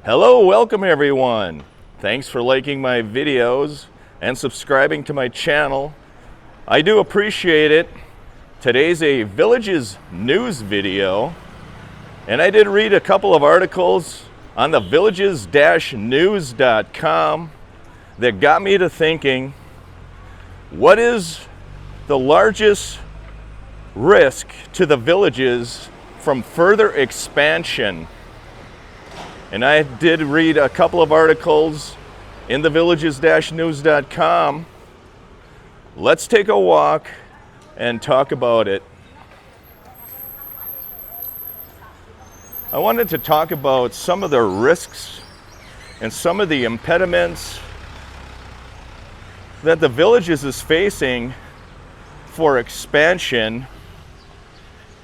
Hello, welcome everyone. Thanks for liking my videos and subscribing to my channel. I do appreciate it. Today's a Villages news video, and I did read a couple of articles on the villages-news.com that got me to thinking, what is the largest risk to the villages from further expansion? And I did read a couple of articles in the villages-news.com. Let's take a walk and talk about it. I wanted to talk about some of the risks and some of the impediments that the villages is facing for expansion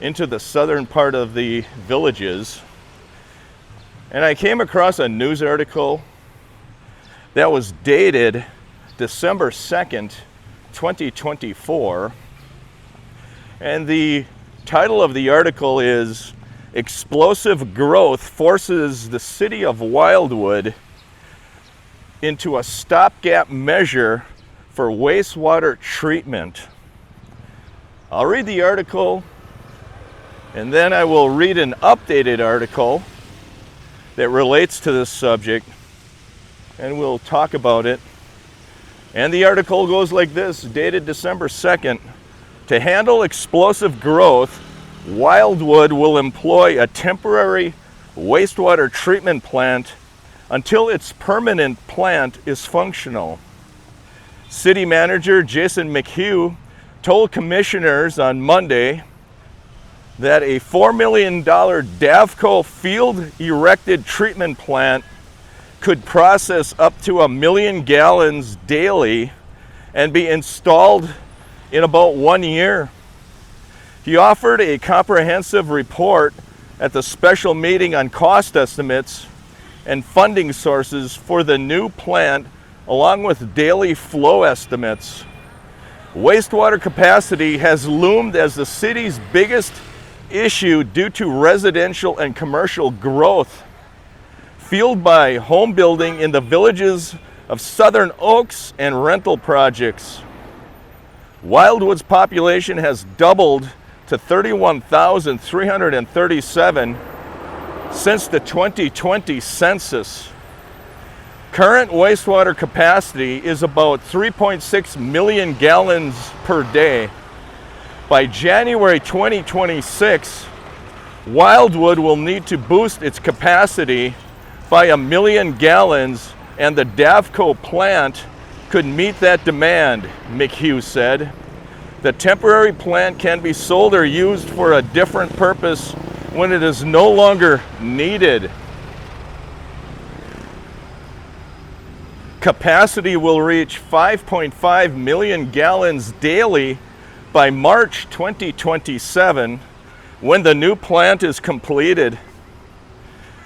into the southern part of the villages. And I came across a news article that was dated December 2nd, 2024. And the title of the article is "Explosive Growth Forces the City of Wildwood into a Stopgap Measure for Wastewater Treatment." I'll read the article, and then I will read an updated article that relates to this subject, and we'll talk about it. And the article goes like this, dated December 2nd. To handle explosive growth, Wildwood will employ a temporary wastewater treatment plant until its permanent plant is functional. City Manager Jason McHugh told commissioners on Monday that a $4 million Davco field-erected treatment plant could process up to 1 million gallons daily and be installed in about 1 year. He offered a comprehensive report at the special meeting on cost estimates and funding sources for the new plant, along with daily flow estimates. Wastewater capacity has loomed as the city's biggest issue due to residential and commercial growth, fueled by home building in the villages of Southern Oaks and rental projects. Wildwood's population has doubled to 31,337 since the 2020 census. Current wastewater capacity is about 3.6 million gallons per day. By January 2026, Wildwood will need to boost its capacity by 1 million gallons, and the Davco plant could meet that demand, McHugh said. The temporary plant can be sold or used for a different purpose when it is no longer needed. Capacity will reach 5.5 million gallons daily by March 2027, when the new plant is completed.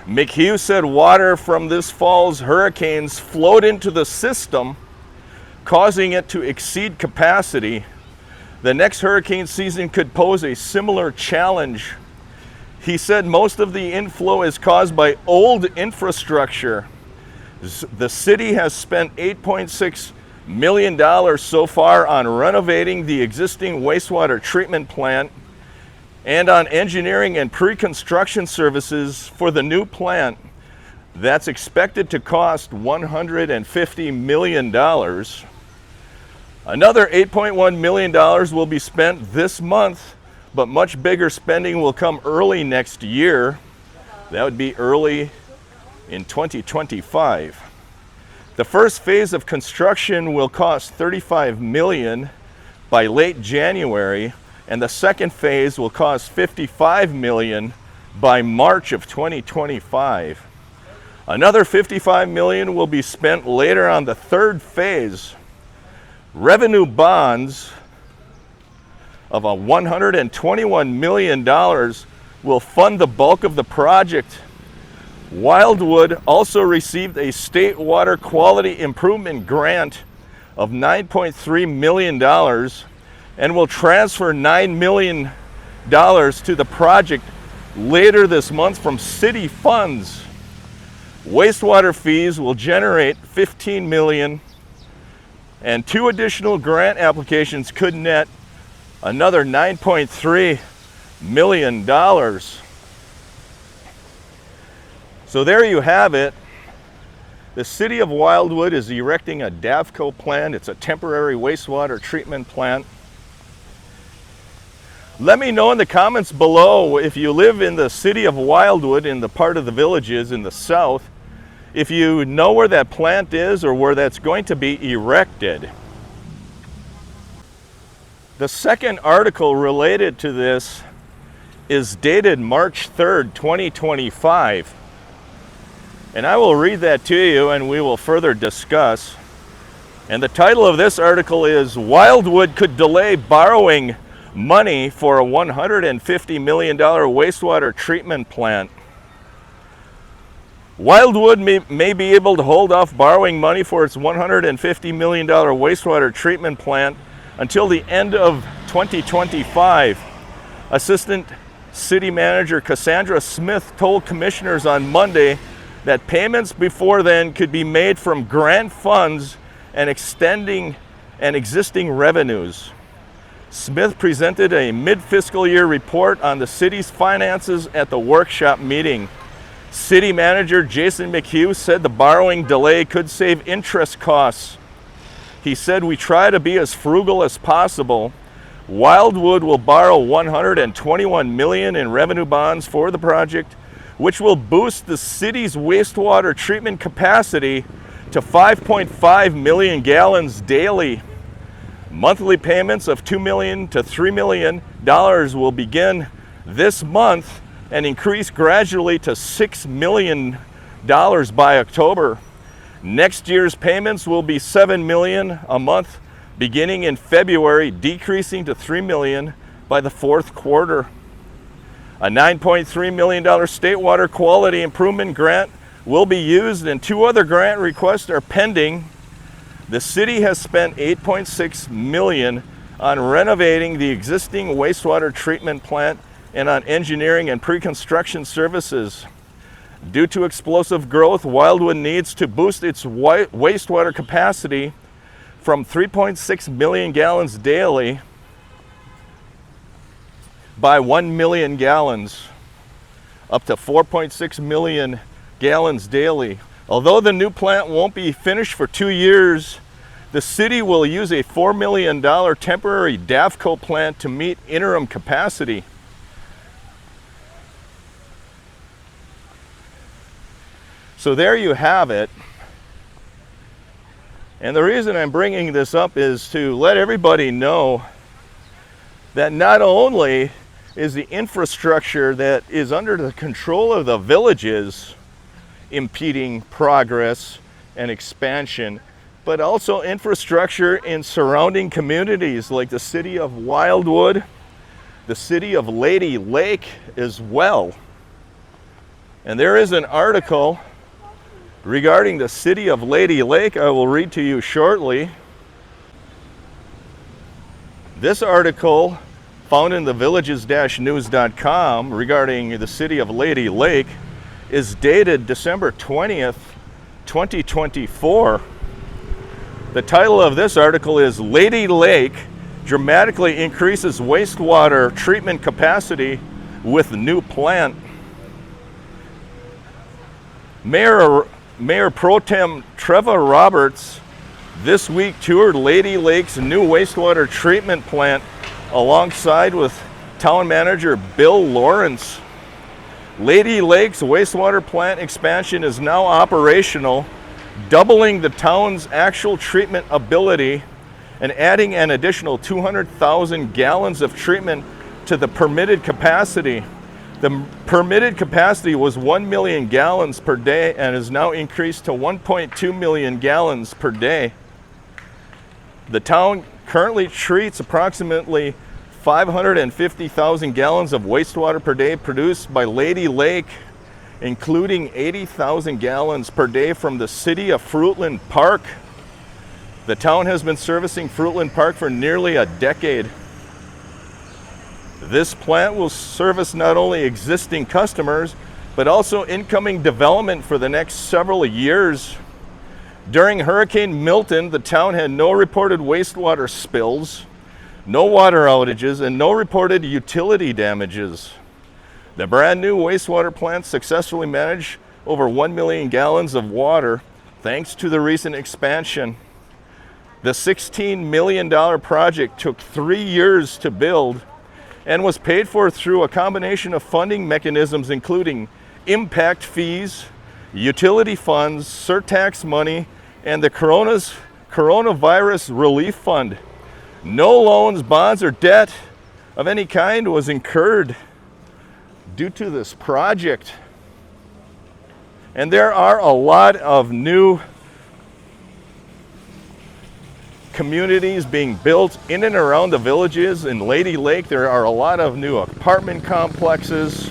McHugh said water from this fall's hurricanes flowed into the system, causing it to exceed capacity. The next hurricane season could pose a similar challenge. He said most of the inflow is caused by old infrastructure. The city has spent $8.6 million so far on renovating the existing wastewater treatment plant and on engineering and pre-construction services for the new plant that's expected to cost $150 million. Another $8.1 million will be spent this month, but much bigger spending will come early next year. That would be early in 2025. The first phase of construction will cost $35 million by late January, and the second phase will cost $55 million by March of 2025. Another $55 million will be spent later on the third phase. Revenue bonds of $121 million will fund the bulk of the project. Wildwood also received a state water quality improvement grant of $9.3 million and will transfer $9 million to the project later this month from city funds. Wastewater fees will generate $15 million, and 2 additional grant applications could net another $9.3 million. So there you have it. The city of Wildwood is erecting a DAVCO plant. It's a temporary wastewater treatment plant. Let me know in the comments below if you live in the city of Wildwood, in the part of the Villages in the south, if you know where that plant is or where that's going to be erected. The second article related to this is dated March 3rd, 2025. And I will read that to you and we will further discuss. And the title of this article is Wildwood Could Delay Borrowing Money for a $150 million wastewater treatment plant. Wildwood may be able to hold off borrowing money for its $150 million wastewater treatment plant until the end of 2025. Assistant City Manager Cassandra Smith told commissioners on Monday that payments before then could be made from grant funds and existing revenues. Smith presented a mid-fiscal year report on the city's finances at the workshop meeting. City Manager Jason McHugh said the borrowing delay could save interest costs. He said, "We try to be as frugal as possible. Wildwood will borrow $121 million in revenue bonds for the project, which will boost the city's wastewater treatment capacity to 5.5 million gallons daily. Monthly payments of $2 million to $3 million will begin this month and increase gradually to $6 million by October. Next year's payments will be $7 million a month beginning in February, decreasing to $3 million by the fourth quarter. A $9.3 million state water quality improvement grant will be used, and 2 other grant requests are pending. The city has spent $8.6 million on renovating the existing wastewater treatment plant and on engineering and pre-construction services. Due to explosive growth, Wildwood needs to boost its wastewater capacity from 3.6 million gallons daily by 1 million gallons up to 4.6 million gallons daily. Although the new plant won't be finished for 2 years, the city will use a $4 million temporary DAVCO plant to meet interim capacity. So there you have it. And the reason I'm bringing this up is to let everybody know that not only is the infrastructure that is under the control of the Villages impeding progress and expansion, but also infrastructure in surrounding communities like the city of Wildwood, the city of Lady Lake as well. And there is an article regarding the city of Lady Lake I will read to you shortly. This article, found in the villages-news.com regarding the city of Lady Lake, is dated December 20th, 2024. The title of this article is Lady Lake Dramatically Increases Wastewater Treatment Capacity with New Plant. Mayor Pro Tem Trevor Roberts this week toured Lady Lake's new wastewater treatment plant alongside with Town Manager Bill Lawrence. Lady Lake's wastewater plant expansion is now operational, doubling the town's actual treatment ability and adding an additional 200,000 gallons of treatment to the permitted capacity. The permitted capacity was 1 million gallons per day and is now increased to 1.2 million gallons per day. The town currently treats approximately 550,000 gallons of wastewater per day produced by Lady Lake, including 80,000 gallons per day from the city of Fruitland Park. The town has been servicing Fruitland Park for nearly a decade. This plant will service not only existing customers, but also incoming development for the next several years. During Hurricane Milton, the town had no reported wastewater spills, no water outages, and no reported utility damages. The brand new wastewater plant successfully managed over 1 million gallons of water thanks to the recent expansion. The $16 million project took 3 years to build and was paid for through a combination of funding mechanisms, including impact fees, utility funds, surtax money, and the coronavirus relief fund. No loans, bonds, or debt of any kind was incurred due to this project. And there are a lot of new communities being built in and around the villages. In Lady Lake, there are a lot of new apartment complexes.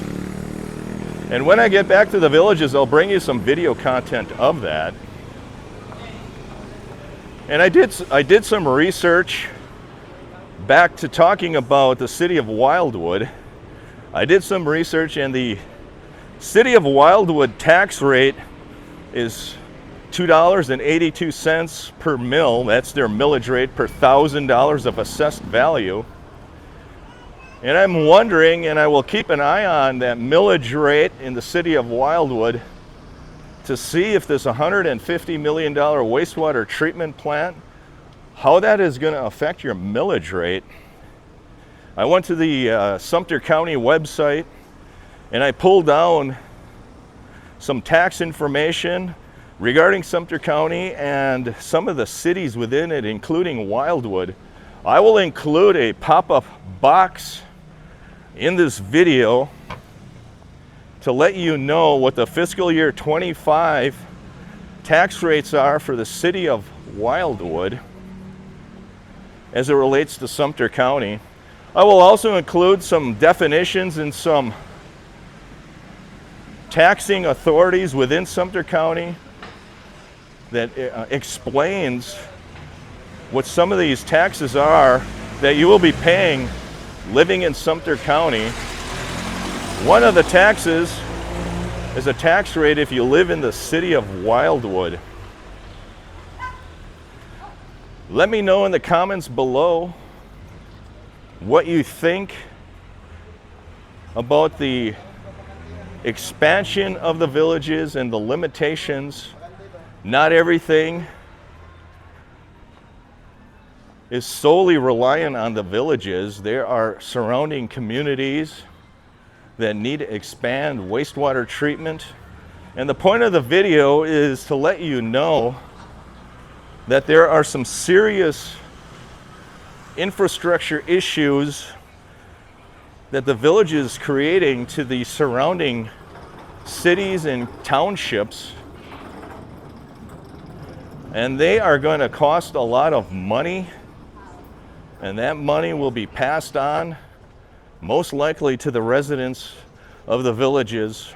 And when I get back to the villages, I'll bring you some video content of that. And I did some research back to talking about the city of Wildwood. I did some research, and the city of Wildwood tax rate is $2.82 per mill. That's their millage rate per $1,000 of assessed value. And I'm wondering, and I will keep an eye on that millage rate in the city of Wildwood to see if this $150 million wastewater treatment plant, how that is going to affect your millage rate. I went to the Sumter County website and I pulled down some tax information regarding Sumter County and some of the cities within it, including Wildwood. I will include a pop-up box in this video to let you know what the fiscal year 25 tax rates are for the city of Wildwood as it relates to Sumter County. I will also include some definitions and some taxing authorities within Sumter County that explains what some of these taxes are that you will be paying living in Sumter County. One of the taxes is a tax rate if you live in the city of Wildwood. Let me know in the comments below what you think about the expansion of the villages and the limitations. Not everything is solely reliant on the villages. There are surrounding communities that need to expand wastewater treatment. And the point of the video is to let you know that there are some serious infrastructure issues that the village is creating to the surrounding cities and townships. And they are going to cost a lot of money, and that money will be passed on most likely to the residents of the villages.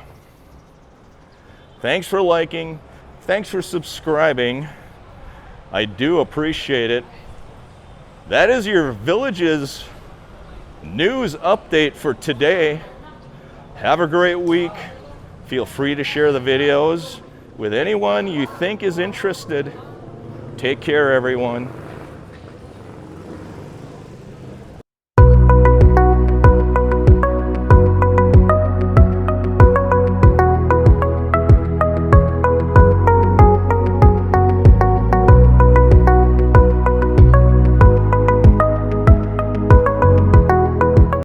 Thanks for liking, thanks for subscribing. I do appreciate it. That is your village's news update for today. Have a great week. Feel free to share the videos with anyone you think is interested. Take care, everyone.